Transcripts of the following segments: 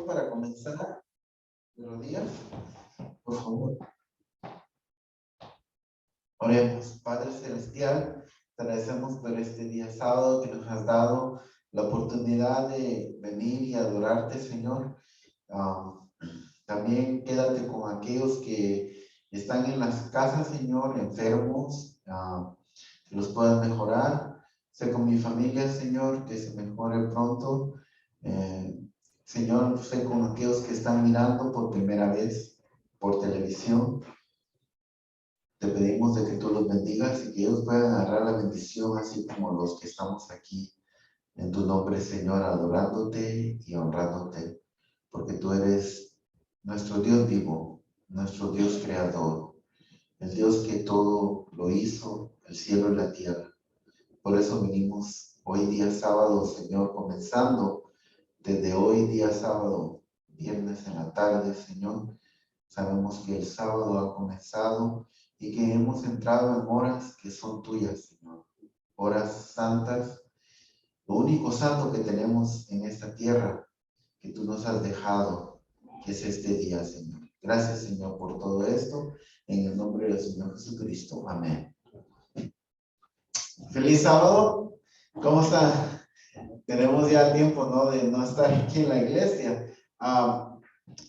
para comenzar. Buenos días, por favor. Oremos. Padre Celestial, te agradecemos por este día sábado que nos has dado la oportunidad de venir y adorarte, Señor. También quédate con aquellos que están en las casas, Señor, enfermos, que los puedas mejorar. Sé con mi familia, Señor, que se mejore pronto. Señor, sé con aquellos que están mirando por primera vez por televisión. Te pedimos de que tú los bendigas y que ellos puedan agarrar la bendición, así como los que estamos aquí. En tu nombre, Señor, adorándote y honrándote, porque tú eres nuestro Dios vivo, nuestro Dios creador, el Dios que todo lo hizo, el cielo y la tierra. Por eso venimos hoy día sábado, Señor, comenzando desde hoy día sábado, viernes en la tarde, Señor. Sabemos que el sábado ha comenzado y que hemos entrado en horas que son tuyas, Señor. Horas santas, lo único santo que tenemos en esta tierra que tú nos has dejado, que es este día, Señor. Gracias, Señor, por todo esto. En el nombre del Señor Jesucristo. Amén. Feliz sábado. ¿Cómo están? Tenemos ya tiempo, ¿no? De no estar aquí en la iglesia.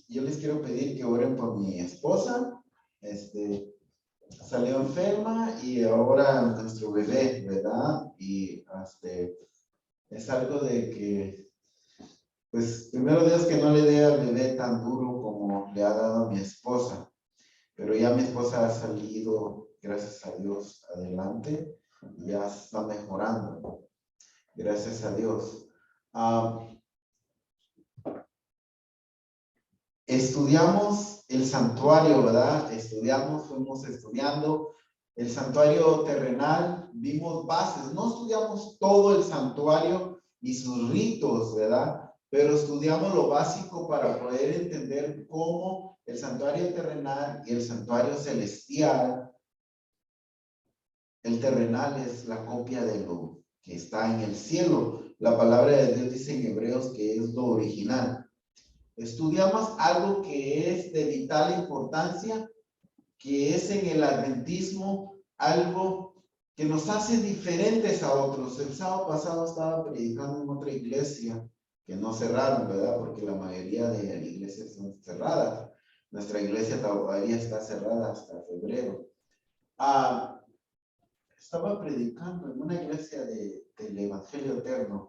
Yo les quiero pedir que oren por mi esposa. Salió enferma y ahora nuestro bebé, ¿verdad? Y es algo de que, pues, primero Dios que no le dé al bebé tan duro como le ha dado a mi esposa. Pero ya mi esposa ha salido, gracias a Dios, adelante. Ya está mejorando. Gracias a Dios. Estudiamos el santuario, ¿verdad? Fuimos estudiando el santuario terrenal, vimos bases. No estudiamos todo el santuario y sus ritos, ¿verdad? Pero estudiamos lo básico para poder entender cómo el santuario terrenal y el santuario celestial, el terrenal es la copia de lo que está en el cielo. La palabra de Dios dice en Hebreos que es lo original. Estudiamos algo que es de vital importancia, que es en el adventismo algo que nos hace diferentes a otros. El sábado pasado estaba predicando en otra iglesia, que no cerraron, ¿verdad? Porque la mayoría de iglesias son cerradas. Nuestra iglesia todavía está cerrada hasta febrero. Estaba predicando en una iglesia del Evangelio Eterno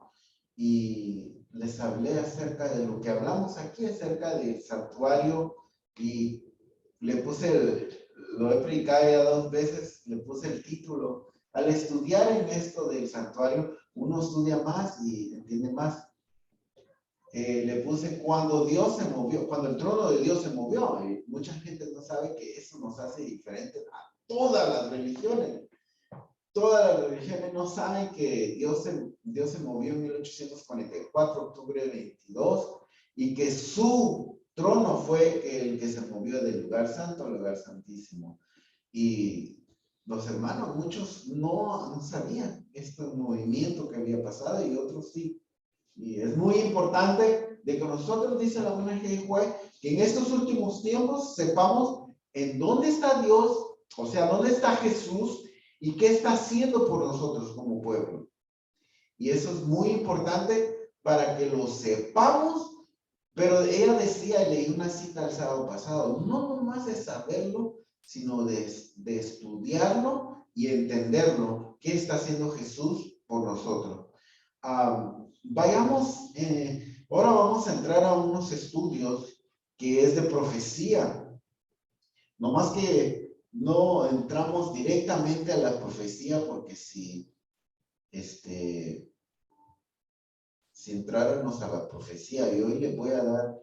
y les hablé acerca de lo que hablamos aquí, acerca del santuario, y le puse, lo he predicado ya 2 veces, le puse el título. Al estudiar en esto del santuario, uno estudia más y entiende más. Le puse cuando Dios se movió, cuando el trono de Dios se movió, y mucha gente no sabe que eso nos hace diferentes a todas las religiones. Todas las religiones no saben que Dios se movió en 1844, octubre 22, y que su trono fue el que se movió del lugar santo al lugar santísimo. Y los hermanos, muchos no sabían este movimiento que había pasado y otros sí. Y es muy importante de que nosotros, dice la buena Jehová, que en estos últimos tiempos sepamos en dónde está Dios, o sea, dónde está Jesús, ¿y qué está haciendo por nosotros como pueblo? Y eso es muy importante para que lo sepamos. Pero ella decía, leí una cita el sábado pasado, no nomás de saberlo, sino de estudiarlo y entenderlo, qué está haciendo Jesús por nosotros. Ahora vamos a entrar a unos estudios que es de profecía. Nomás que no entramos directamente a la profecía, porque si entráramos a la profecía, y hoy le voy a dar,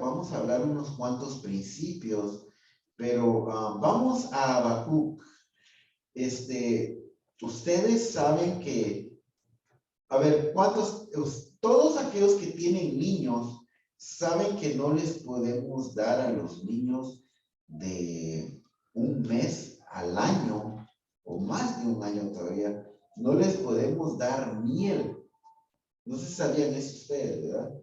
vamos a hablar unos cuantos principios, pero vamos a Habacuc. Ustedes saben que, a ver, todos aquellos que tienen niños, saben que no les podemos dar a los niños de 1 mes al año, o más de 1 año todavía, no les podemos dar miel. No se sabían eso ustedes, ¿verdad?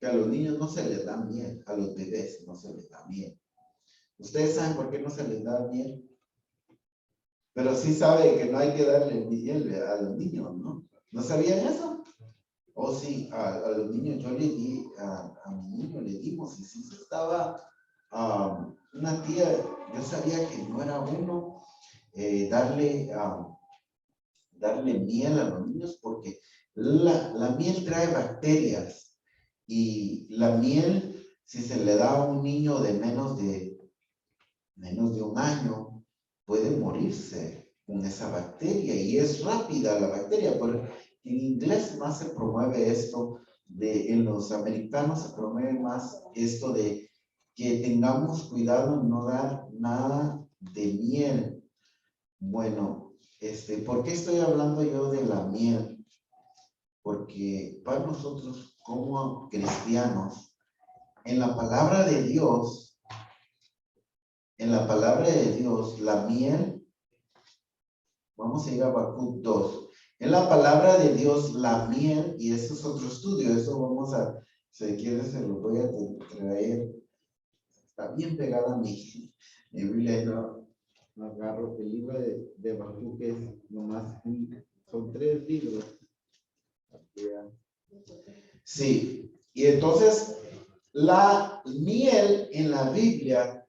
que a los niños no se les da miel, a los bebés no se les da miel. ¿Ustedes saben por qué no se les da miel? Pero sí sabe que no hay que darle miel a los niños, ¿no? ¿No sabían eso? O sí, a los niños yo le di, a mi niño le dimos, y sí estaba una tía, yo sabía que no era bueno darle miel a los niños porque la miel trae bacterias y la miel, si se le da a un niño de menos de un año, puede morirse con esa bacteria y es rápida la bacteria. Pero en inglés más se promueve esto, en los americanos se promueve más esto de que tengamos cuidado en no dar nada de miel. Bueno, ¿por qué estoy hablando yo de la miel? Porque para nosotros como cristianos, en la palabra de Dios, la miel, vamos a ir a Habacuc 2. En la palabra de Dios, la miel, y eso es otro estudio, eso vamos a, si quieres se lo voy a traer, está bien pegada a mi Biblia, no agarro el libro de Habacuc, que es nomás, son 3 libros. Sí, y entonces la miel en la Biblia,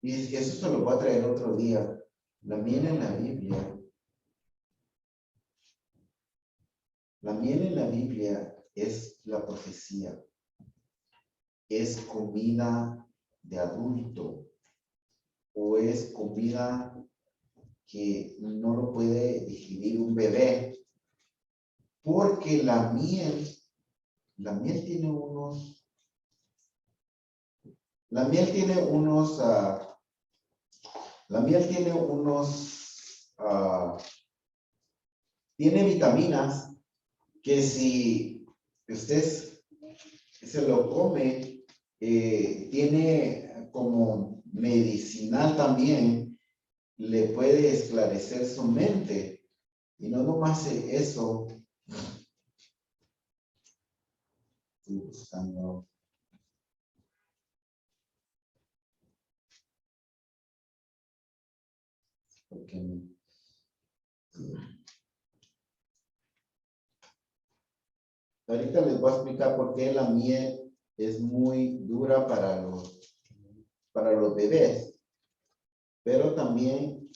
y eso se lo voy a traer otro día, la miel en la Biblia es la profecía, es comida de adulto o es comida que no lo puede digerir un bebé, porque la miel tiene unos, tiene vitaminas que si usted se lo come, tiene como medicinal también, le puede esclarecer su mente. Y no nomás eso. Estoy buscando. Ahorita les voy a explicar por qué la miel es muy dura para los bebés, pero también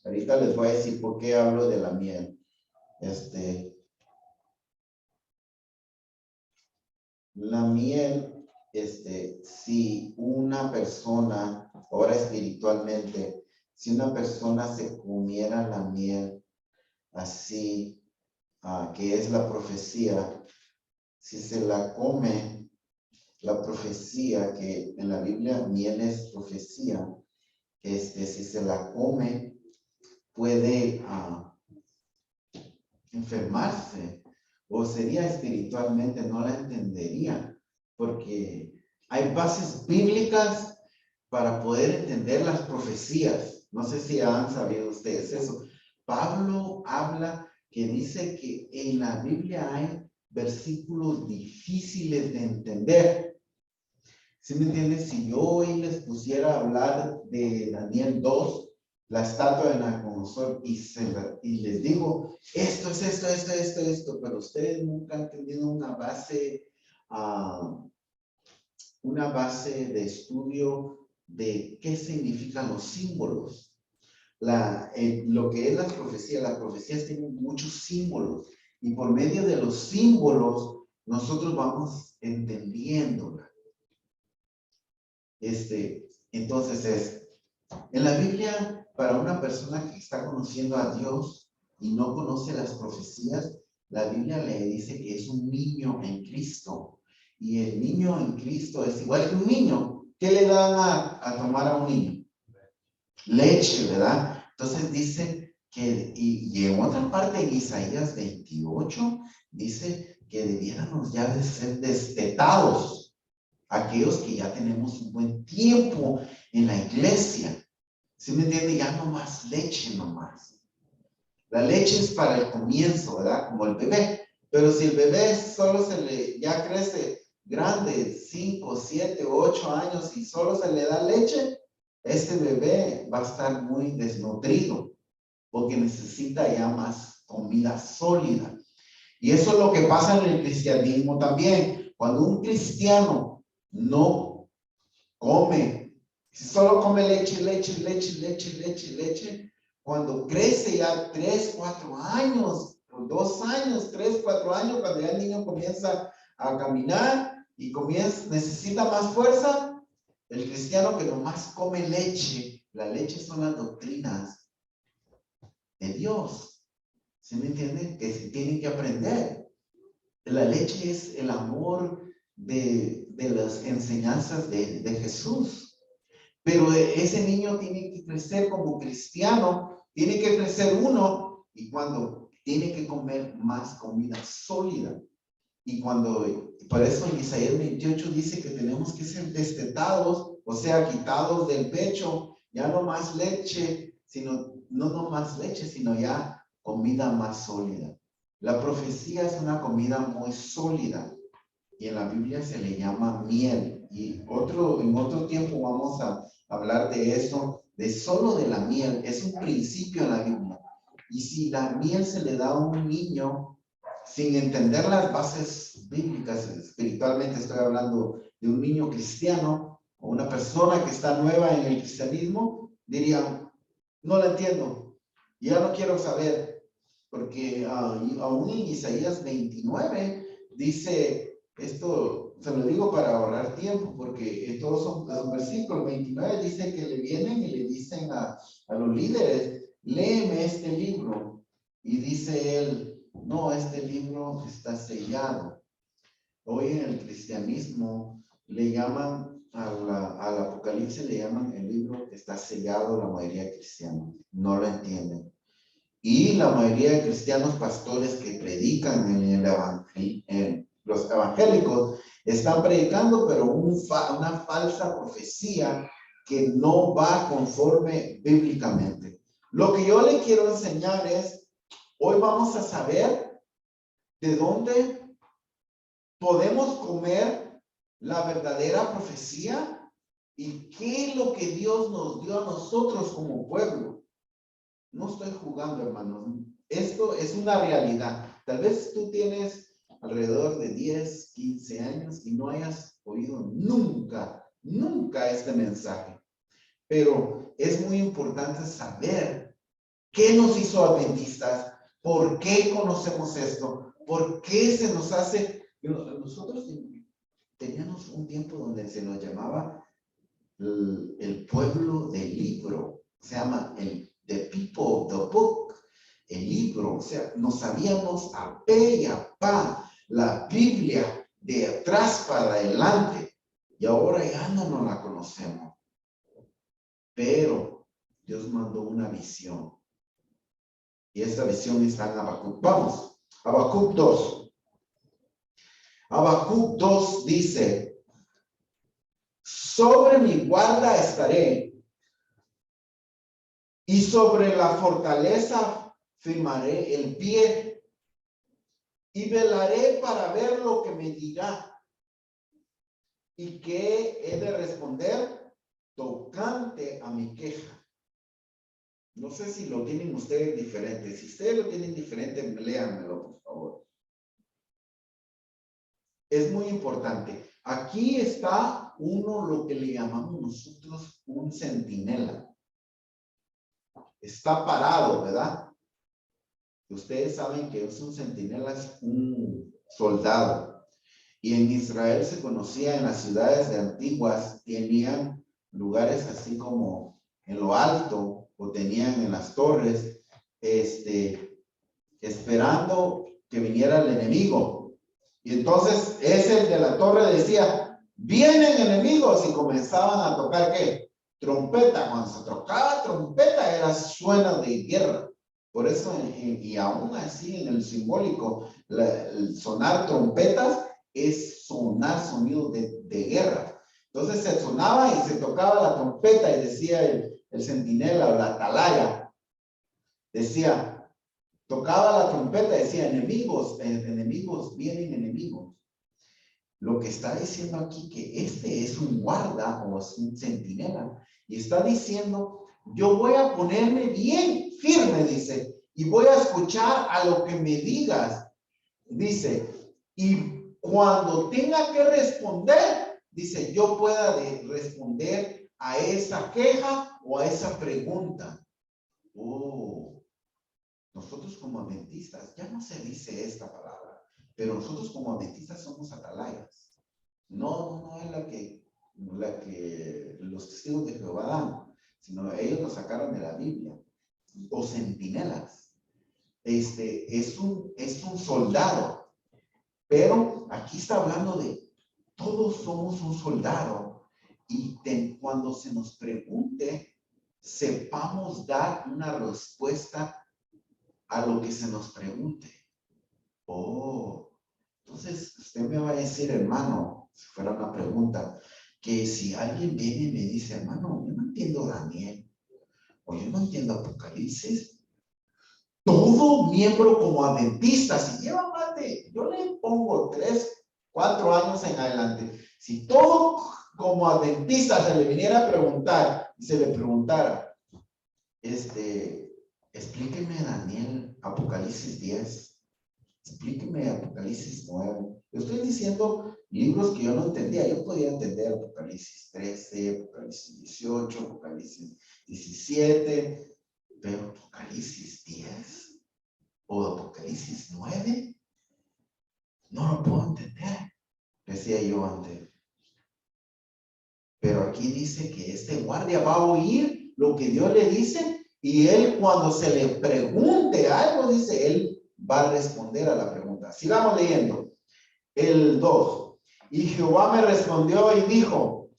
ahorita les voy a decir por qué hablo de la miel. La miel, si una persona, ahora espiritualmente, si una persona se comiera la miel así, que es la profecía, si se la come, la profecía, que en la Biblia miel es profecía, si se la come, puede enfermarse o sería espiritualmente, no la entendería, porque hay bases bíblicas para poder entender las profecías. No sé si han sabido ustedes eso. Pablo habla que dice que en la Biblia hay versículos difíciles de entender. ¿Sí me entiendes? Si yo hoy les pusiera a hablar de Daniel 2, la estatua de Nabucodonosor, y les digo, esto es esto, pero ustedes nunca han tenido una base de estudio de qué significan los símbolos. Lo que es las profecías tienen muchos símbolos, y por medio de los símbolos nosotros vamos entendiéndola. Entonces en la Biblia, para una persona que está conociendo a Dios, y no conoce las profecías, la Biblia le dice que es un niño en Cristo. Y el niño en Cristo es igual que un niño. ¿Qué le dan a tomar a un niño? Leche, ¿verdad? Entonces dice que, y en otra parte en Isaías 28, dice que debiéramos ya de ser destetados, aquellos que ya tenemos un buen tiempo en la iglesia. ¿Sí me entiende? Ya no más leche nomás. La leche es para el comienzo, ¿verdad? Como el bebé. Pero si el bebé solo ya crece grande, 5, 7, 8 años y solo se le da leche, este bebé va a estar muy desnutrido porque necesita ya más comida sólida. Y eso es lo que pasa en el cristianismo también. Cuando un cristiano no come, si solo come leche, cuando crece ya 3, 4 años, 2 años, 3, 4 años, cuando ya el niño comienza a caminar y necesita más fuerza, el cristiano que nomás come leche, la leche son las doctrinas de Dios. ¿Sí me entienden? Que se tienen que aprender. La leche es el amor de las enseñanzas de Jesús. Pero ese niño tiene que crecer como cristiano, tiene que crecer uno, y cuando tiene que comer más comida sólida. Y por eso en Isaías 28 dice que tenemos que ser destetados, o sea, quitados del pecho, ya no más leche, no más leche, sino ya comida más sólida. La profecía es una comida muy sólida y en la Biblia se le llama miel. Y en otro tiempo vamos a hablar de eso, solo de la miel. Es un principio en la Biblia. Y si la miel se le da a un niño sin entender las bases bíblicas, espiritualmente estoy hablando de un niño cristiano o una persona que está nueva en el cristianismo, diría, no la entiendo, ya no quiero saber, porque aún en Isaías 29 dice, esto se lo digo para ahorrar tiempo, porque todos son versículos. 29 dice que le vienen y le dicen a los líderes, léeme este libro, y dice él, no, este libro está sellado. Hoy en el cristianismo le llaman al Apocalipsis, le llaman el libro que está sellado. La mayoría de cristianos no lo entienden. Y la mayoría de cristianos pastores que predican en los evangélicos están predicando, pero una falsa profecía que no va conforme bíblicamente. Lo que yo le quiero enseñar es, hoy vamos a saber de dónde podemos comer la verdadera profecía y qué es lo que Dios nos dio a nosotros como pueblo. No estoy jugando, hermanos. Esto es una realidad. Tal vez tú tienes alrededor de 10, 15 años y no hayas oído nunca este mensaje. Pero es muy importante saber qué nos hizo adventistas, por qué conocemos esto, por qué se nos hace. Nosotros teníamos un tiempo donde se nos llamaba el pueblo del libro. Se llama the people of the book, el libro. O sea, nos sabíamos a pe y a pa la Biblia de atrás para adelante. Y ahora ya no nos la conocemos. Pero Dios mandó una visión. Y esta visión está en Habacuc. Vamos, Habacuc 2. Habacuc 2 dice, sobre mi guarda estaré, y sobre la fortaleza firmaré el pie, y velaré para ver lo que me dirá, y qué he de responder tocante a mi queja. No sé si lo tienen ustedes diferente. Si ustedes lo tienen diferente, léanmelo, por favor. Es muy importante. Aquí está lo que le llamamos nosotros un centinela. Está parado, ¿verdad? Ustedes saben que un centinela es un soldado. Y en Israel se conocía, en las ciudades de antiguas, tenían lugares así como en lo alto, o tenían en las torres, esperando que viniera el enemigo. Y entonces ese de la torre decía, vienen enemigos, y comenzaban a tocar ¿qué? Trompeta. Cuando se tocaba trompeta era suena de guerra. Por eso, y aún así en el simbólico, el sonar trompetas es sonar sonidos de guerra. Entonces se sonaba y se tocaba la trompeta y decía el centinela o la atalaya, decía, tocaba la trompeta y decía, enemigos, enemigos, vienen enemigos. Lo que está diciendo aquí que este es un guarda o es un centinela y está diciendo, yo voy a ponerme bien firme, dice, y voy a escuchar a lo que me digas, dice, y cuando tenga que responder, dice, yo pueda responder a esa queja o a esa pregunta. Oh, nosotros como adventistas, ya no se dice esta palabra, pero nosotros como adventistas somos atalayas. No es la que los testigos de Jehová dan, sino ellos lo sacaron de la Biblia. O centinelas. Es un soldado. Pero aquí está hablando de todos somos un soldado. Y cuando se nos pregunte, sepamos dar una respuesta a lo que se nos pregunte. Oh, entonces usted me va a decir, hermano, si fuera una pregunta, que si alguien viene y me dice, hermano, yo no entiendo Daniel, o yo no entiendo Apocalipsis, todo miembro como adventista, si lleva más de, yo le pongo 3, 4 años en adelante, si todo como adventista se le viniera a preguntar y se le preguntara, explíqueme Daniel, Apocalipsis 10, explíqueme Apocalipsis 9. Yo estoy diciendo libros que yo no entendía. Yo podía entender Apocalipsis 13, Apocalipsis 18, Apocalipsis 17, pero Apocalipsis 10 o Apocalipsis 9, no lo puedo entender, decía yo antes. Pero aquí dice que este guardia va a oír lo que Dios le dice y él cuando se le pregunte algo, dice, él va a responder a la pregunta. Sigamos leyendo. El 2. Y Jehová me respondió y dijo,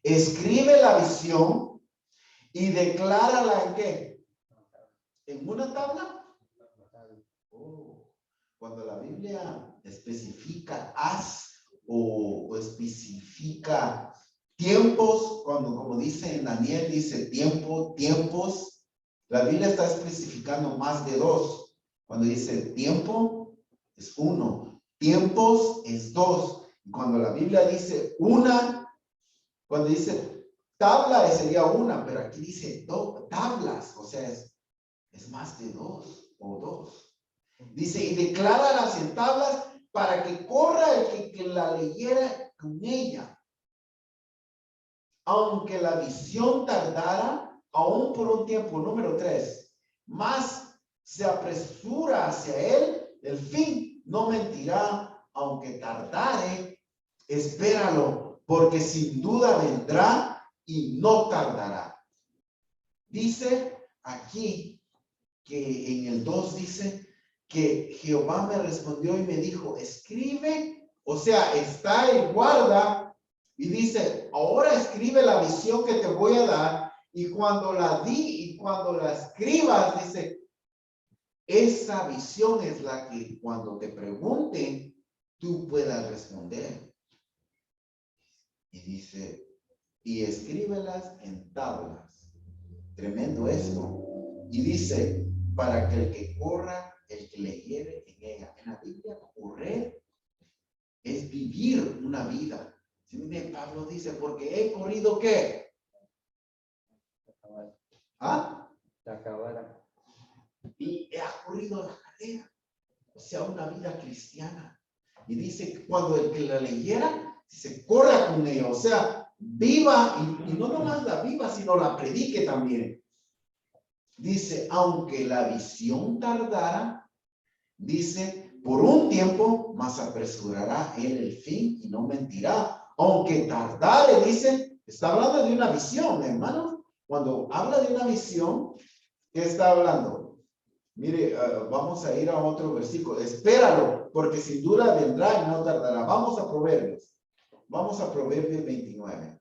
escribe la visión y declárala ¿en qué? ¿En una tabla? Oh, cuando la Biblia especifica o especifica tiempos, como dice en Daniel, dice tiempos, la Biblia está especificando más de 2. Cuando dice tiempo, es 1. Tiempos es 2. Y cuando la Biblia dice cuando dice tabla sería 1, pero aquí dice tablas, o sea, es más de 2 o 2. Dice, y decláralas en tablas para que corra el que la leyera con ella. Aunque la visión tardara, aún por un tiempo, número 3, más se apresura hacia él, el fin no mentirá, aunque tardare, espéralo, porque sin duda vendrá y no tardará. Dice aquí que en el 2 dice que Jehová me respondió y me dijo, escribe, o sea, está el guarda y dice, ahora escribe la visión que te voy a dar y cuando la di y cuando la escribas, dice, esa visión es la que cuando te pregunten, tú puedas responder. Y dice, y escríbelas en tablas. Tremendo esto. Y dice, para que el que corra, el que leyere en ella. En la Biblia, correr es vivir una vida. Pablo dice, porque he corrido ¿qué? ¿Ah? La carrera. Y he corrido la carrera. O sea, una vida cristiana. Y dice que cuando el que la leyera, se corra con ella. O sea, viva y no nomás la viva, sino la predique también. Dice, aunque la visión tardara, dice, por un tiempo, mas apresurará él el fin y no mentirá. Aunque tardare, dice, está hablando de una visión, hermano. Cuando habla de una visión, ¿qué está hablando? Mire, vamos a ir a otro versículo. Espéralo, porque sin duda vendrá y no tardará. Vamos a Proverbios. Vamos a Proverbios 29.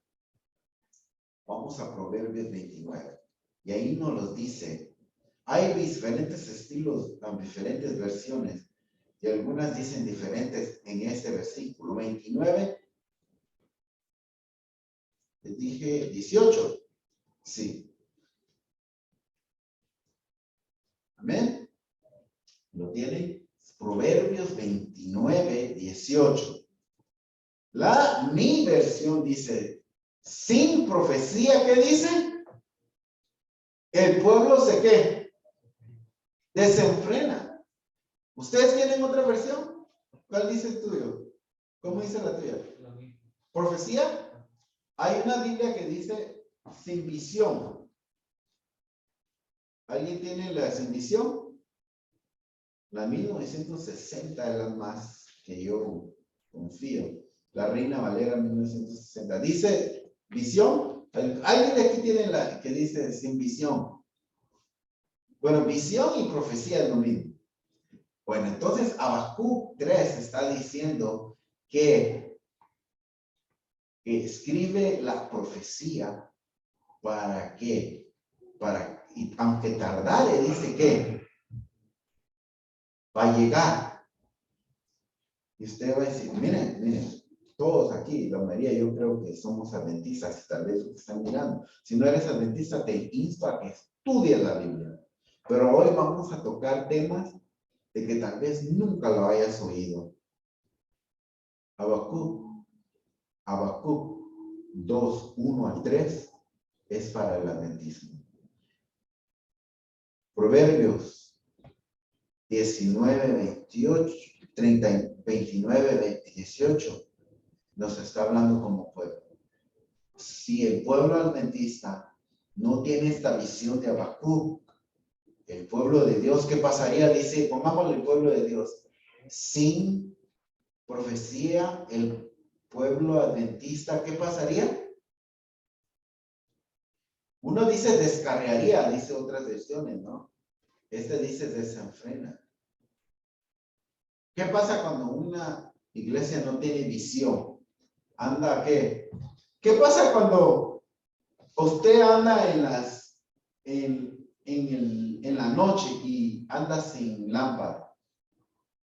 Vamos a Proverbios 29. Y ahí nos los dice. Hay diferentes estilos, diferentes versiones. Y algunas dicen diferentes en este versículo. 29. Les dije 18. Sí. Amén. ¿Lo tienen? Proverbios 29, 18. Mi versión dice, sin profecía, ¿qué dice? El pueblo se ¿qué? Desenfrena. ¿Ustedes tienen otra versión? ¿Cuál dice el tuyo? ¿Cómo dice la tuya? ¿Profecía? Hay una Biblia que dice sin visión. ¿Alguien tiene la sin visión? La 1960 es la más que yo confío. La Reina Valera 1960. Dice visión. ¿Alguien de aquí tiene la que dice sin visión? Bueno, visión y profecía es lo mismo. Bueno, entonces Habacuc 3 está diciendo que escribe la profecía para que, y aunque tardare, dice que va a llegar. Y usted va a decir, miren, todos aquí, la mayoría, yo creo que somos adventistas, tal vez lo que están mirando. Si no eres adventista, te insto a que estudies la Biblia. Pero hoy vamos a tocar temas de que tal vez nunca lo hayas oído. Habacuc 2, 1 al 3 es para el adventismo. Proverbios 19, 28, 30, 29, 18 nos está hablando como pueblo. Si el pueblo adventista no tiene esta visión de Habacuc, el pueblo de Dios, ¿qué pasaría? Dice, pongámosle el pueblo de Dios. Sin profecía, el pueblo adventista, ¿qué pasaría? Uno dice descarriaría, dice otras versiones, ¿no? Este dice desenfrena. ¿Qué pasa cuando una iglesia no tiene visión? ¿Anda qué? ¿Qué pasa cuando usted anda en la noche y anda sin lámpara?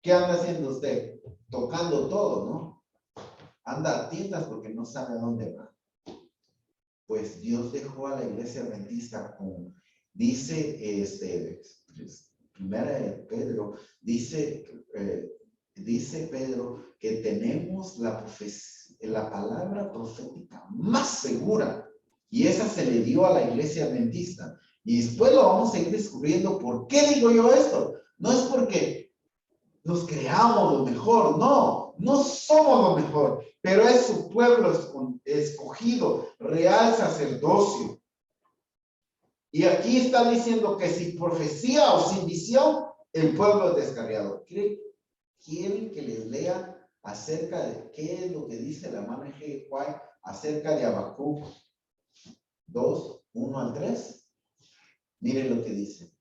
¿Qué anda haciendo usted? Tocando todo, ¿no? Anda a tiendas porque no sabe a dónde va. Pues Dios dejó a la iglesia adventista con, dice, primera de Pedro, dice Pedro que tenemos la palabra profética más segura, y esa se le dio a la iglesia adventista. Y después lo vamos a ir descubriendo. ¿Por qué digo yo esto? No es porque nos creamos lo mejor, no somos lo mejor, pero es su pueblo escogido, real sacerdocio. Y aquí está diciendo que sin profecía o sin visión, el pueblo es descarriado. ¿Quieren que les lea acerca de qué es lo que dice la hermana G. White acerca de Habacuc 2, 1 al 3? Miren lo que dice.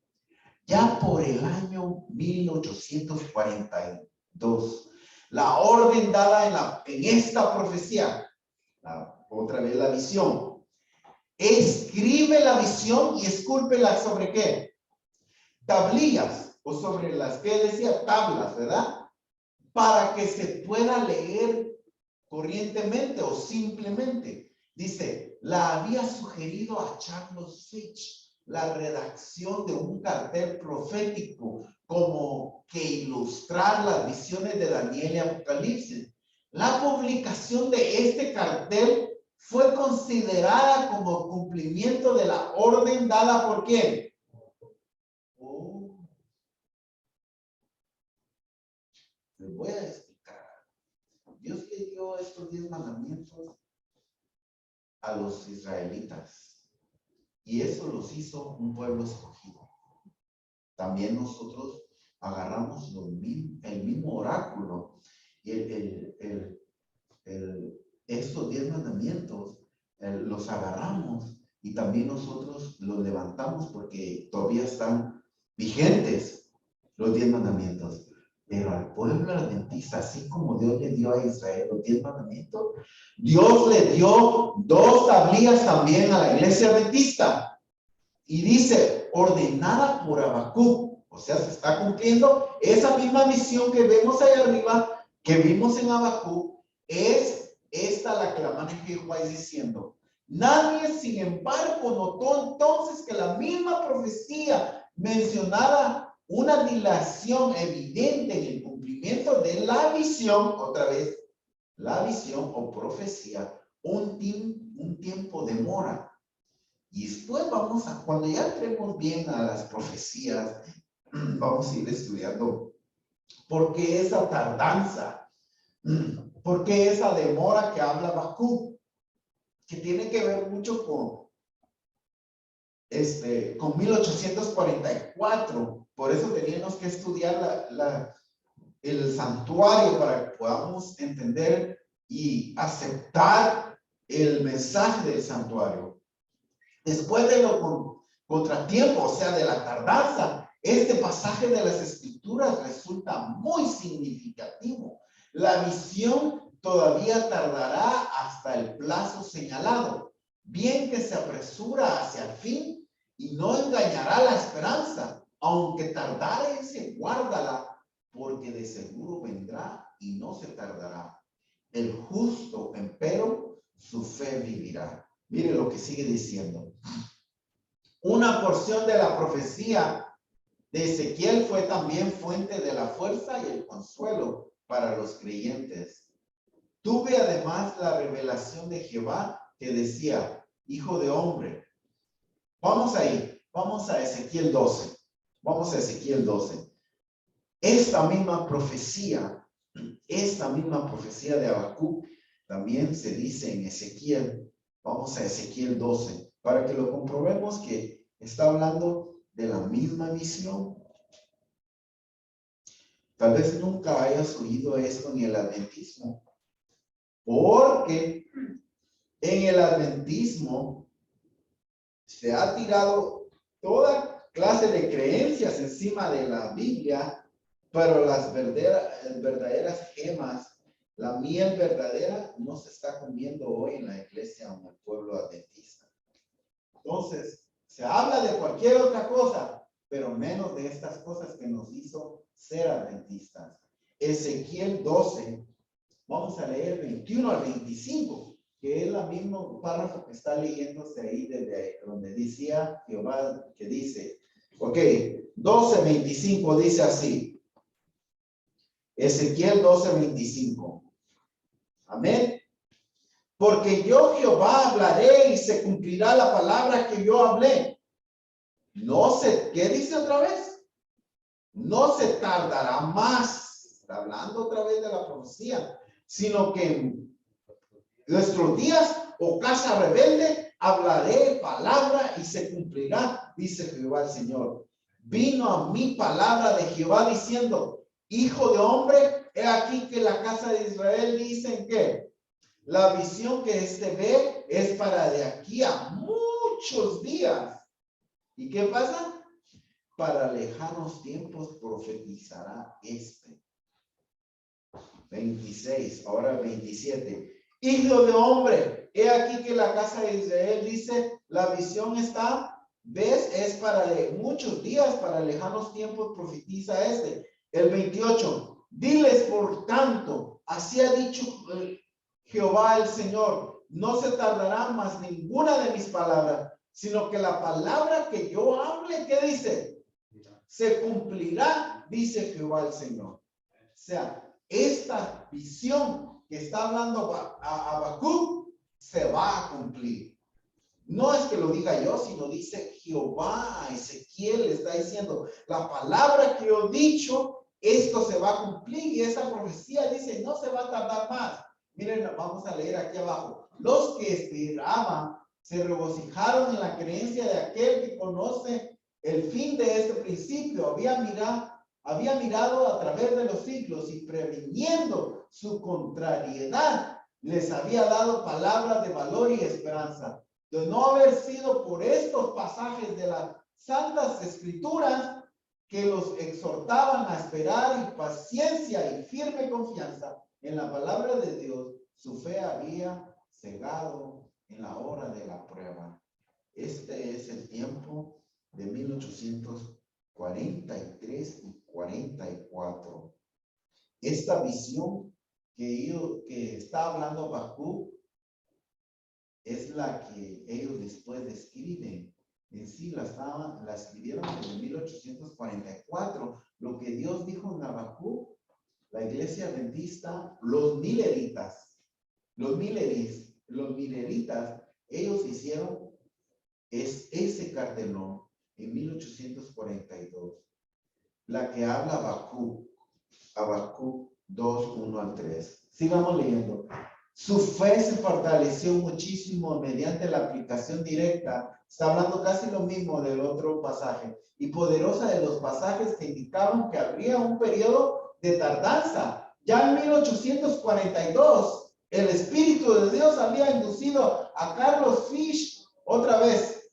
Ya por el año 1842, la orden dada en esta profecía, otra vez la visión, escribe la visión y escúlpela sobre ¿qué? Tablillas, o sobre las que decía tablas, ¿verdad? Para que se pueda leer corrientemente o simplemente. Dice, la había sugerido a Charles Fitch la redacción de un cartel profético como que ilustrar las visiones de Daniel y Apocalipsis. La publicación de este cartel fue considerada como cumplimiento de la orden dada por ¿quién? Les voy a explicar. Dios le dio estos 10 mandamientos a los israelitas. Y eso los hizo un pueblo escogido. También nosotros agarramos el mismo oráculo. Y estos 10 mandamientos los agarramos y también nosotros los levantamos porque todavía están vigentes. los 10 mandamientos. Pero al pueblo adventista, así como Dios le dio a Israel los 10 mandamientos, Dios le dio 2 tablillas también a la iglesia adventista. Y dice, ordenada por Habacuc. O sea, se está cumpliendo esa misma misión que vemos ahí arriba, que vimos en Habacuc, es esta la que la maneja Jehová diciendo. Nadie, sin embargo, notó entonces que la misma profecía mencionaba una dilación evidente en el cumplimiento de la visión, otra vez, la visión o profecía, un tiempo de mora. Y después vamos a, cuando ya entremos bien a las profecías, vamos a ir estudiando por qué esa tardanza, por qué esa demora que habla Habacuc, que tiene que ver mucho con 1844. Por eso teníamos que estudiar el santuario para que podamos entender y aceptar el mensaje del santuario. Después de lo contratiempo, o sea, de la tardanza, este pasaje de las Escrituras resulta muy significativo. La visión todavía tardará hasta el plazo señalado, bien que se apresura hacia el fin y no engañará la esperanza, aunque tardare, se guárdala, porque de seguro vendrá y no se tardará. El justo, empero, su fe vivirá. Mire lo que sigue diciendo. Una porción de la profecía de Ezequiel fue también fuente de la fuerza y el consuelo para los creyentes. Tuve además la revelación de Jehová que decía, hijo de hombre. Vamos ahí, vamos a Ezequiel 12. Vamos a Ezequiel 12. Esta misma profecía de Habacuc también se dice en Ezequiel. Vamos a Ezequiel 12, para que lo comprobemos que está hablando de la misma visión. Tal vez nunca hayas oído esto en el adventismo, porque en el adventismo se ha tirado toda clase de creencias encima de la Biblia, pero las verdaderas gemas, la miel verdadera, no se está comiendo hoy en la iglesia o en el pueblo adventista. Entonces, se habla de cualquier otra cosa, pero menos de estas cosas que nos hizo ser adventistas. Ezequiel 12, vamos a leer 21 al 25, que es el mismo párrafo que está leyéndose ahí desde donde decía Jehová, que dice, ok, 12, 25 dice así. Ezequiel 12, 25. Amén. Porque yo Jehová hablaré y se cumplirá la palabra que yo hablé. No se, ¿qué dice otra vez? No se tardará más. Está hablando otra vez de la profecía, sino que en nuestros días, o casa rebelde, hablaré palabra y se cumplirá, dice Jehová el Señor. Vino a mí palabra de Jehová diciendo, hijo de hombre, he aquí que la casa de Israel dicen que la visión que ve es para de aquí a muchos días. ¿Y qué pasa? Para lejanos tiempos profetizará 26, ahora 27. Hijo de hombre, he aquí que la casa de Israel dice, la visión ¿ves? Es para de muchos días, para lejanos tiempos profetiza El 28, diles por tanto, así ha dicho Jehová el Señor, no se tardará más ninguna de mis palabras, sino que la palabra que yo hable, ¿qué dice? Se cumplirá, dice Jehová el Señor. O sea, esta visión que está hablando a Habacuc se va a cumplir. No es que lo diga yo, sino dice Jehová a Ezequiel, le está diciendo, la palabra que yo he dicho, esto se va a cumplir, y esa profecía dice, no se va a tardar más. Miren, vamos a leer aquí abajo. Los que esperaban se regocijaron en la creencia de aquel que conoce el fin de este principio. Había mirado a través de los siglos y previniendo su contrariedad, les había dado palabras de valor y esperanza. De no haber sido por estos pasajes de las Santas Escrituras, que los exhortaban a esperar y paciencia y firme confianza en la palabra de Dios, su fe había cegado en la hora de la prueba. Este es el tiempo de 1843 y 44. Esta visión que está hablando Habacuc es la que ellos después describen. En sí la escribieron en 1844. Lo que Dios dijo en Habacuc, la iglesia adventista, los mileritas, ellos hicieron ese cartelón en 1842. La que habla Habacuc 2, 1 al 3. Sigamos leyendo. Su fe se fortaleció muchísimo mediante la aplicación directa. Está hablando casi lo mismo del otro pasaje. Y poderosa de los pasajes que indicaban que habría un periodo de tardanza. Ya en 1842, el Espíritu de Dios había inducido a Carlos Fish, otra vez,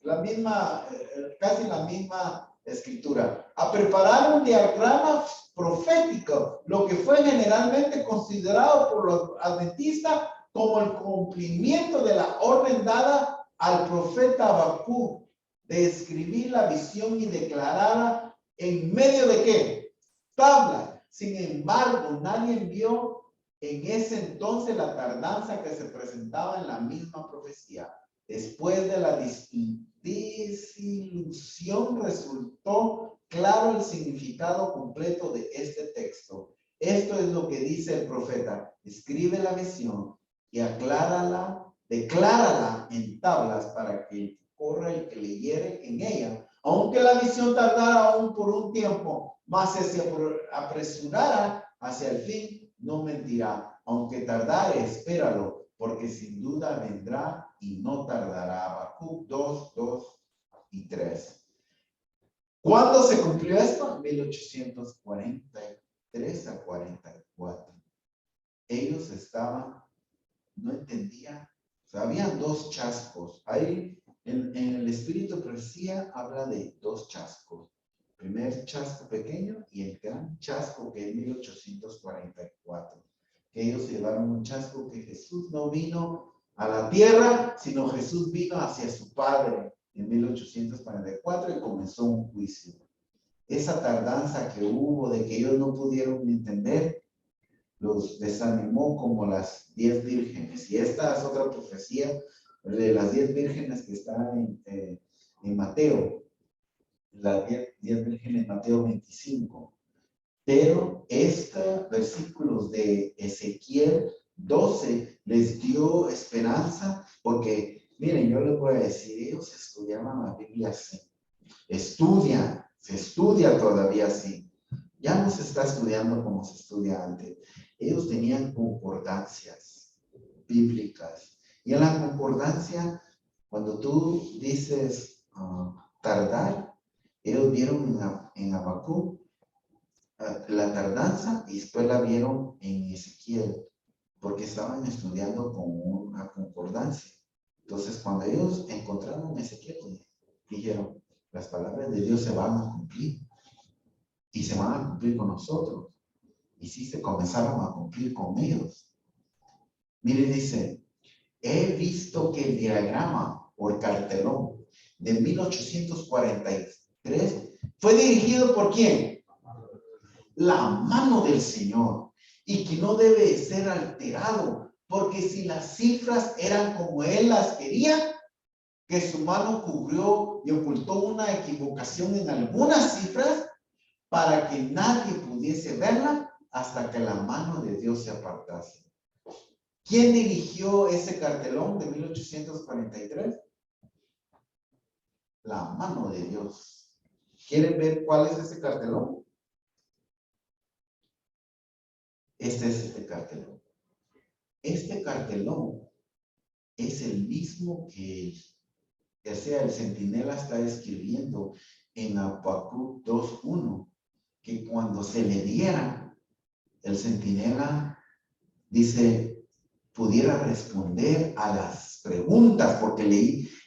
casi la misma escritura, a preparar un diagrama profético, lo que fue generalmente considerado por los adventistas como el cumplimiento de la orden dada al profeta Habacuc de escribir la visión y declararla en medio de ¿qué? Tablas. Sin embargo, nadie vio en ese entonces la tardanza que se presentaba en la misma profecía. Después de la desilusión resultó claro el significado completo de este texto. Esto es lo que dice el profeta. Escribe la visión y declárala en tablas para que corra y que leyere en ella. Aunque la visión tardara aún por un tiempo, mas si se apresurara hacia el fin, no mentirá. Aunque tardare, espéralo, porque sin duda vendrá y no tardará. Habacuc 2, 2 y 3. ¿Cuándo se cumplió esto? En 1843 a 44. Ellos no entendían. O sea, habían dos chascos. Ahí en el espíritu de profecía habla de dos chascos. El primer chasco pequeño y el gran chasco que es 1844. Que ellos llevaron un chasco que Jesús no vino a la tierra, sino Jesús vino hacia su Padre en 1844 y comenzó un juicio. Esa tardanza que hubo de que ellos no pudieron entender, los desanimó como las 10 vírgenes. Y esta es otra profecía de las 10 vírgenes que está en Mateo. Las 10 vírgenes en Mateo 25. Pero estos versículos de Ezequiel 12 les dio esperanza porque, miren, yo les voy a decir, ellos estudiaban la Biblia así. Se estudia todavía así. Ya no se está estudiando como se estudia antes. Ellos tenían concordancias bíblicas. Y en la concordancia, cuando tú dices tardar, ellos vieron en Habacuc la tardanza y después la vieron en Ezequiel, porque estaban estudiando con una concordancia. Entonces, cuando ellos encontraron Ezequiel, dijeron, las palabras de Dios se van a cumplir y se van a cumplir con nosotros. Y sí se comenzaron a cumplir con ellos. Mire, dice, he visto que el diagrama o el cartelón de 1843 fue dirigido por ¿quién? La mano del Señor, y que no debe ser alterado, porque si las cifras eran como Él las quería, que su mano cubrió y ocultó una equivocación en algunas cifras para que nadie pudiese verla hasta que la mano de Dios se apartase. ¿Quién dirigió ese cartelón de 1843? La mano de Dios. ¿Quieren ver cuál es ese cartelón? Este es este cartelón. Este cartelón es el mismo que ya sea el centinela está escribiendo en Habacuc 2:1, que cuando se le diera, el centinela dice, pudiera responder a las preguntas, porque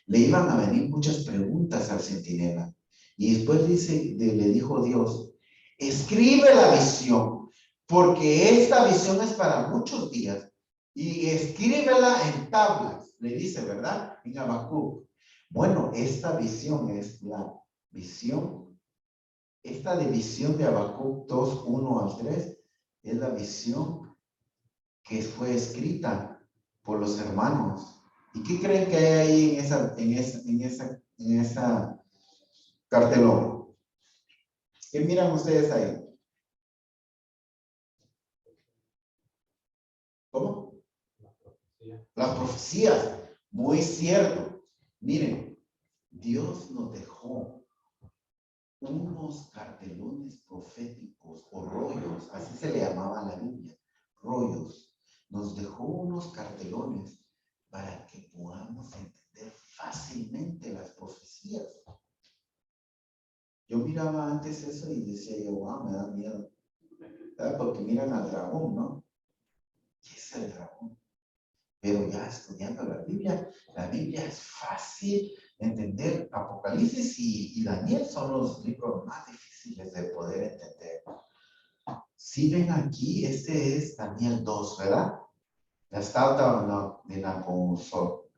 le iban a venir muchas preguntas al centinela. Y después le dijo Dios, escribe la visión, porque esta visión es para muchos días. Y escríbela en tablas, le dice, ¿verdad? En Habacuc. Bueno, esta visión es la visión. Esta división de Habacuc 2, 1 al 3, es la visión que fue escrita por los hermanos. ¿Y qué creen que hay ahí en esa cartelón? ¿Qué miran ustedes ahí? ¿Cómo? Las profecías. Muy cierto. Miren, Dios nos dejó unos cartelones proféticos o rollos, así se le llamaba a la Biblia, rollos. Nos dejó unos cartelones para que podamos entender fácilmente las profecías. Yo miraba antes eso y decía yo, wow, me da miedo. ¿Verdad? Porque miran al dragón, ¿no? ¿Qué es el dragón? Pero ya estudiando la Biblia es fácil entender. Apocalipsis y Daniel son los libros más difíciles de poder entender. Si ven aquí, este es Daniel 2, ¿verdad? La estatua de Nabucodonosor.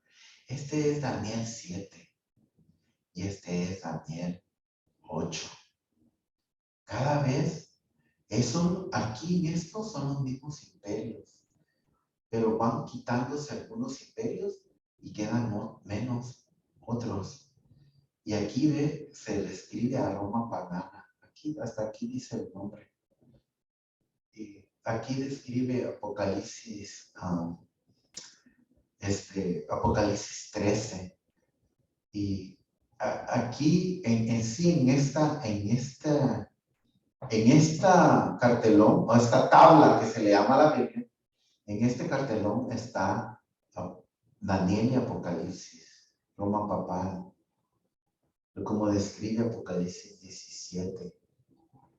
Este es Daniel 7 y este es Daniel 8. Cada vez, aquí en estos son los mismos imperios, pero van quitándose algunos imperios y quedan menos otros. Y aquí se le escribe a Roma pagana. Hasta aquí dice el nombre. Y aquí describe Apocalipsis, Apocalipsis 13. Y aquí en esta cartelón, o esta tabla que se le llama la Biblia, en este cartelón está Daniel y Apocalipsis, Roma papal, como describe Apocalipsis 17.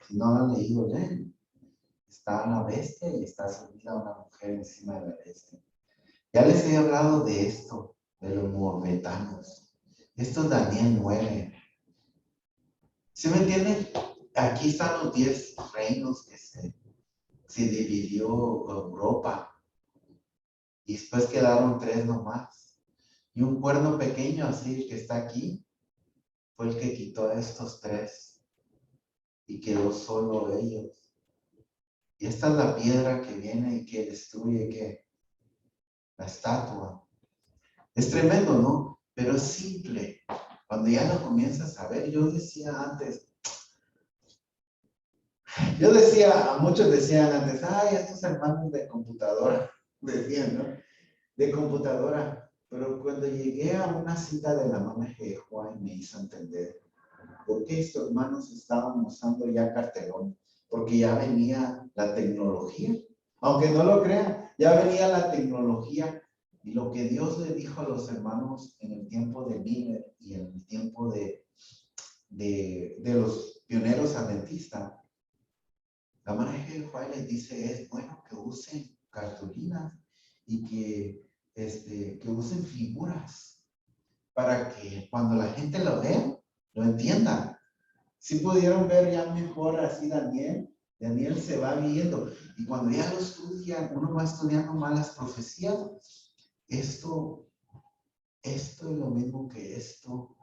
Si no lo han leído, leen. Está la bestia y está subida una mujer encima de la bestia. Ya les he hablado de esto, de los moabetanos. Esto es Daniel 9. ¿Sí me entienden? Aquí están los 10 reinos que se dividió Europa. Y después quedaron 3 nomás. Y un cuerno pequeño así, que está aquí, fue el que quitó a estos 3. Y quedó solo ellos. Y esta es la piedra que viene y que destruye la estatua. Es tremendo, ¿no? Pero es simple. Cuando ya lo comienzas a ver, yo decía, muchos decían antes, ay, estos hermanos de computadora, decían, ¿no? De computadora. Pero cuando llegué a una cita de la mano de Jehová me hizo entender por qué estos hermanos estaban usando ya cartelón, porque ya venía la tecnología. Aunque no lo crean, ya venía la tecnología. Y lo que Dios le dijo a los hermanos en el tiempo de Miller y en el tiempo de los pioneros adventistas, la mano de Jehová les dice, es bueno que usen cartulinas y que usen figuras para que cuando la gente lo vea, lo entienda. Si pudieron ver ya mejor así Daniel se va viendo. Y cuando ya lo estudia, uno va estudiando más las profecías. Esto es lo mismo que esto,